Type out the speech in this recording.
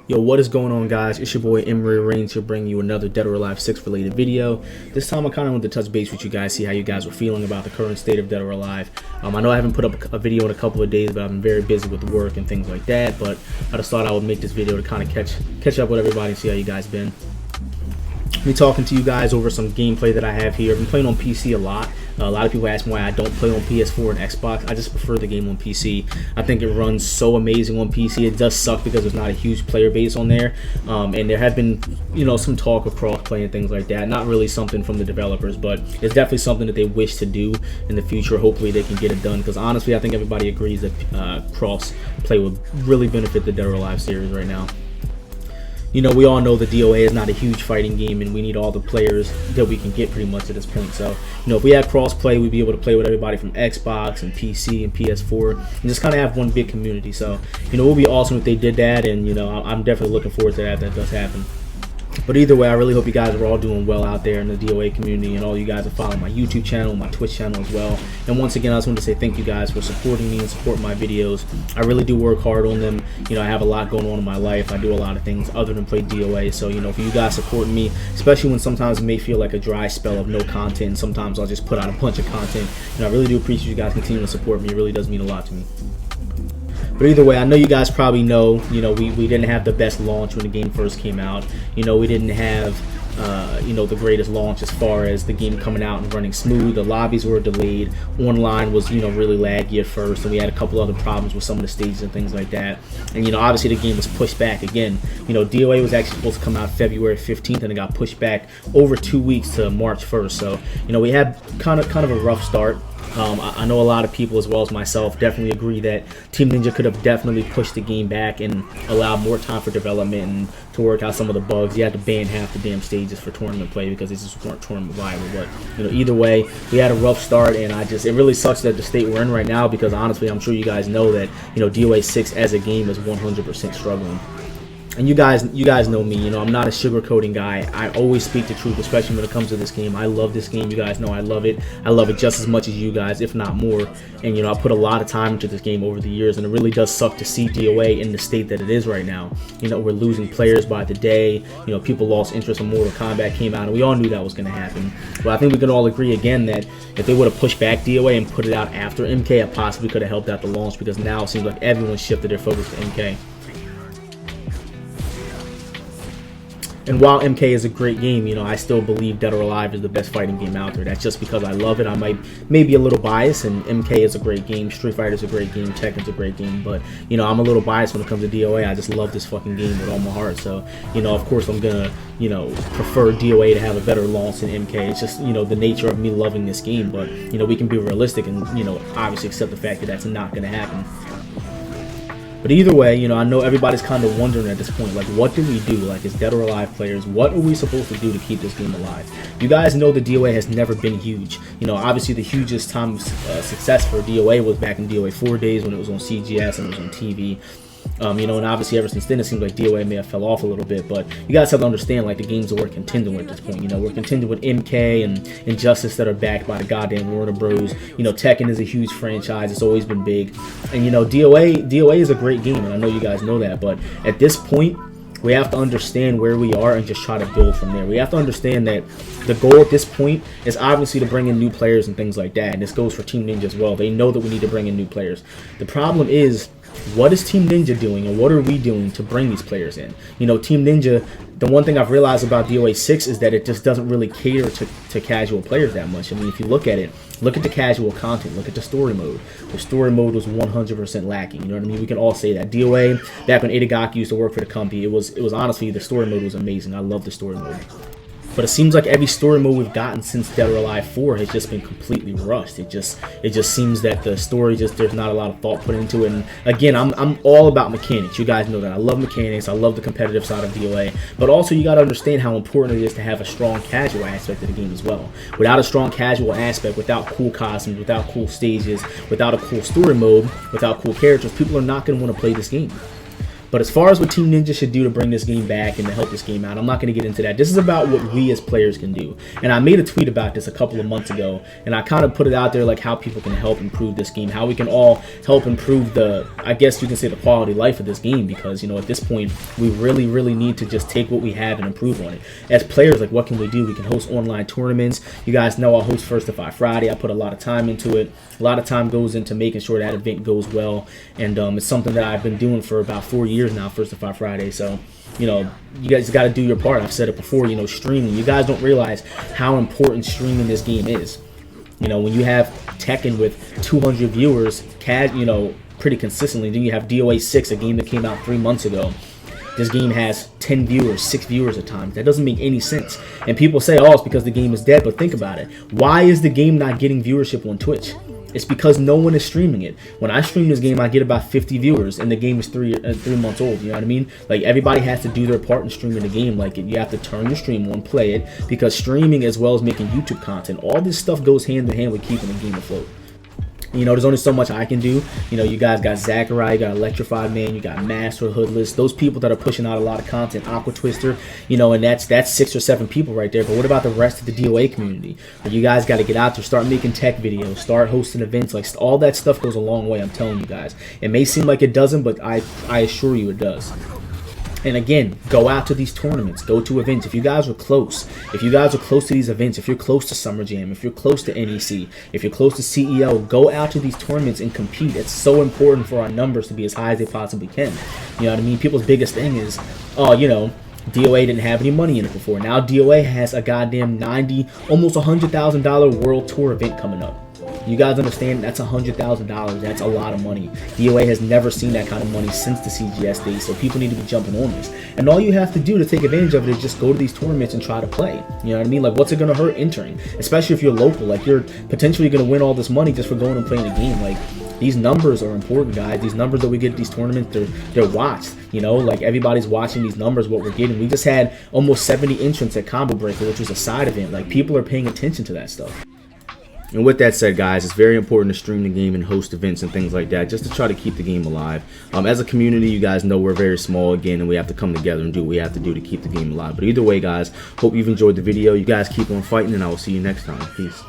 Yo, what is going on, guys? It's your boy Emery Reigns here, bringing you another Dead or Alive 6 related video. This time I kind of wanted to touch base with you guys, see how you guys were feeling about the current state of Dead or Alive. I know I haven't put up a video in a couple of days, but I've been very busy with work and things like that. But I just thought I would make this video to kind of catch up with everybody and see how you guys been. Me talking to you guys over some gameplay that I have here. I've been playing on PC a lot. A lot of people ask me why I don't play on PS4 and Xbox. I just prefer the game on PC. I think it runs so amazing on PC. It does suck because there's not a huge player base on there. And there have been, some talk of cross-play and things like that. Not really something from the developers, but it's definitely something that they wish to do in the future. Hopefully they can get it done, because honestly I think everybody agrees that cross-play would really benefit the Dead or Alive series right now. We all know the DOA is not a huge fighting game, and we need all the players that we can get pretty much at this point. So, if we had cross-play, we'd be able to play with everybody from Xbox and PC and PS4 and just kind of have one big community. So, it would be awesome if they did that, and, I'm definitely looking forward to that if that does happen. But either way, I really hope you guys are all doing well out there in the DOA community, and all you guys are following my YouTube channel, my Twitch channel as well. And once again, I just wanted to say thank you guys for supporting me and supporting my videos. I really do work hard on them. I have a lot going on in my life. I do a lot of things other than play DOA. So, for you guys supporting me, especially when sometimes it may feel like a dry spell of no content, and sometimes I'll just put out a bunch of content. I really do appreciate you guys continuing to support me. It really does mean a lot to me. But either way, I know you guys probably know, we didn't have the best launch when the game first came out. We didn't have, the greatest launch as far as the game coming out and running smooth. The lobbies were delayed. Online was, really laggy at first, and we had a couple other problems with some of the stages and things like that. And, obviously the game was pushed back again. DOA was actually supposed to come out February 15th, and it got pushed back over 2 weeks to March 1st. So, we had kind of a rough start. I know a lot of people, as well as myself, definitely agree that Team Ninja could have definitely pushed the game back and allowed more time for development and to work out some of the bugs. You had to ban half the damn stages for tournament play because they just weren't tournament viable. But either way, we had a rough start, and it really sucks that the state we're in right now, because honestly, I'm sure you guys know that DOA 6 as a game is 100% struggling. And you guys know me, I'm not a sugarcoating guy. I always speak the truth, especially when it comes to this game. I love this game. You guys know I love it. I love it just as much as you guys, if not more. And, I put a lot of time into this game over the years, and it really does suck to see DOA in the state that it is right now. We're losing players by the day. People lost interest in Mortal Kombat came out, and we all knew that was going to happen. But I think we can all agree again that if they would have pushed back DOA and put it out after MK, it possibly could have helped out the launch, because now it seems like everyone shifted their focus to MK. And while MK is a great game, I still believe Dead or Alive is the best fighting game out there. That's just because I love it. I may be a little biased, and MK is a great game, Street Fighter is a great game, Tekken's a great game, but, I'm a little biased when it comes to DOA. I just love this fucking game with all my heart. So, of course I'm gonna, prefer DOA to have a better launch than MK. It's just, the nature of me loving this game, but, we can be realistic and, obviously accept the fact that that's not gonna happen. But either way, I know everybody's kind of wondering at this point, like, what do we do? Like, as Dead or Alive players, what are we supposed to do to keep this game alive? You guys know the DOA has never been huge. Obviously the hugest time of success for DOA was back in DOA 4 days when it was on CGS and it was on TV. And obviously ever since then it seems like DOA may have fell off a little bit, but you guys have to understand, like, the games that we're contending with at this point. We're contending with MK and Injustice that are backed by the goddamn Warner Bros. Tekken is a huge franchise. It's always been big. And DOA is a great game, and I know you guys know that, but at this point we have to understand where we are and just try to build from there. We have to understand that the goal at this point is obviously to bring in new players and things like that, and this goes for Team Ninja as well. They know that we need to bring in new players. The problem is, what is Team Ninja doing, and what are we doing to bring these players in? Team Ninja, the one thing I've realized about DOA 6 is that it just doesn't really cater to casual players that much. If you look at it, look at the casual content, look at the story mode. The story mode was 100% lacking. You know what I mean? We can all say that. DOA, back when Itagaki used to work for the company, it was honestly, the story mode was amazing. I love the story mode. But it seems like every story mode we've gotten since Dead or Alive 4 has just been completely rushed. It just seems that the story there's not a lot of thought put into it. And again, I'm all about mechanics. You guys know that. I love mechanics. I love the competitive side of DOA. But also you got to understand how important it is to have a strong casual aspect of the game as well. Without a strong casual aspect, without cool costumes, without cool stages, without a cool story mode, without cool characters, people are not going to want to play this game. But as far as what Team Ninja should do to bring this game back and to help this game out, I'm not going to get into that. This is about what we as players can do. And I made a tweet about this a couple of months ago, and I kind of put it out there like how people can help improve this game, how we can all help improve the, I guess you can say, the quality of life of this game, because, you know, at this point, we really need to just take what we have and improve on it. As players, like, what can we do? We can host online tournaments. You guys know I'll host First to 5 Friday. I put a lot of time into it. A lot of time goes into making sure that event goes well, and it's something that I've been doing for about 4 years now, First to 5 Friday. So, you know, you guys got to do your part. I've said it before, you know, streaming. You guys don't realize how important streaming this game is. You know, when you have Tekken with 200 viewers, you know, pretty consistently, then you have DOA 6, a game that came out 3 months ago. This game has 10 viewers, 6 viewers at times. That doesn't make any sense. And people say, oh, it's because the game is dead. But think about it. Why is the game not getting viewership on Twitch? It's because no one is streaming it. When I stream this game, I get about 50 viewers, and the game is 3 months old. You know what I mean? Like, everybody has to do their part in streaming the game. Like, you have to turn your stream on, play it, because streaming as well as making YouTube content, all this stuff goes hand in hand with keeping the game afloat. You know, there's only so much I can do. You know, you guys got Zakkurye, you got Electrified Man, you got Master, Hoodless, those people that are pushing out a lot of content, Aqua Twister, you know, and that's 6 or 7 people right there. But what about the rest of the DOA community? You guys got to get out there, start making tech videos, start hosting events. Like, all that stuff goes a long way, I'm telling you guys. It may seem like it doesn't, but I assure you it does. And again, go out to these tournaments, go to events. If you guys are close, to these events, if you're close to Summer Jam, if you're close to NEC, if you're close to CEO, go out to these tournaments and compete. It's so important for our numbers to be as high as they possibly can. You know what I mean? People's biggest thing is, oh, you know, DOA didn't have any money in it before. Now DOA has a goddamn almost $100,000 world tour event coming up. You guys understand that's $100,000. That's a lot of money. DOA has never seen that kind of money since the CGS days, so people need to be jumping on this. And all you have to do to take advantage of it is just go to these tournaments and try to play. You know what I mean? Like, what's it going to hurt entering? Especially if you're local. Like, you're potentially going to win all this money just for going and playing a game. Like, these numbers are important, guys. These numbers that we get at these tournaments, they're watched. You know, like, everybody's watching these numbers, what we're getting. We just had almost 70 entrants at Combo Breaker, which was a side event. Like, people are paying attention to that stuff. And with that said, guys, it's very important to stream the game and host events and things like that, just to try to keep the game alive. As a community, you guys know we're very small again, and we have to come together and do what we have to do to keep the game alive. But either way, guys, hope you've enjoyed the video. You guys keep on fighting, and I will see you next time. Peace.